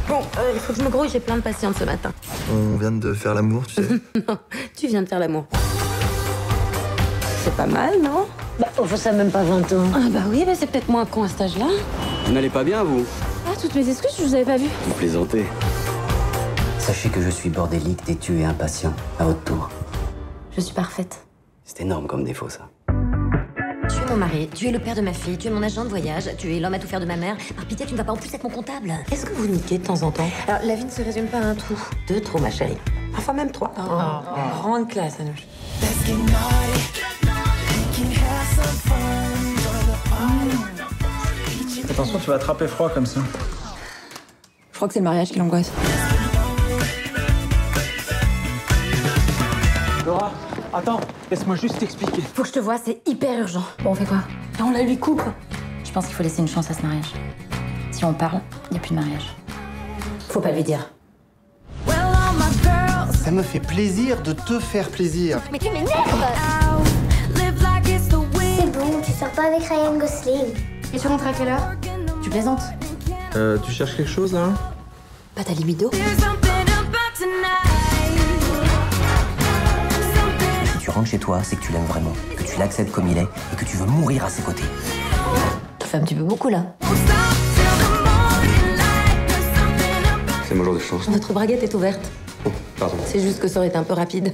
Bon, il faut que je me grouille, j'ai plein de patientes ce matin. On vient de faire l'amour, tu sais. Non, tu viens de faire l'amour. C'est pas mal, non? Bah, enfin, ça a même pas 20 ans. Ah bah oui, mais c'est peut-être moins con à cet âge-là. Vous n'allez pas bien, vous? Ah, toutes mes excuses, je vous avais pas vu. Vous plaisantez. Sachez que je suis bordélique, têtu et impatient, à votre tour. Je suis parfaite. C'est énorme comme défaut, ça. Tu es mon mari, tu es le père de ma fille, tu es mon agent de voyage, tu es l'homme à tout faire de ma mère. Par pitié, tu ne vas pas en plus être mon comptable. Est-ce que vous niquez de temps en temps? Alors, la vie ne se résume pas à un trou. 2 trous, ma chérie. Parfois même 3. Grande classe, Anouche. Attention, tu vas attraper froid comme ça. Je crois que c'est le mariage qui l'angoisse. Laura, attends, laisse-moi juste t'expliquer. Faut que je te vois, c'est hyper urgent. Bon, on fait quoi? Là, on la lui coupe. Je pense qu'il faut laisser une chance à ce mariage. Si on parle, il n'y a plus de mariage. Faut pas lui dire. Ça me fait plaisir de te faire plaisir. Mais tu m'énerves! C'est bon, tu sors pas avec Ryan Gosling. Et tu rentres à quelle heure? Tu plaisantes? Tu cherches quelque chose, là? Pas ta libido? Si tu rentres chez toi, c'est que tu l'aimes vraiment, que tu l'acceptes comme il est et que tu veux mourir à ses côtés. Tu fais un petit peu beaucoup, là. C'est mon jour de chance. Notre braguette est ouverte. Oh, pardon. C'est juste que ça aurait été un peu rapide.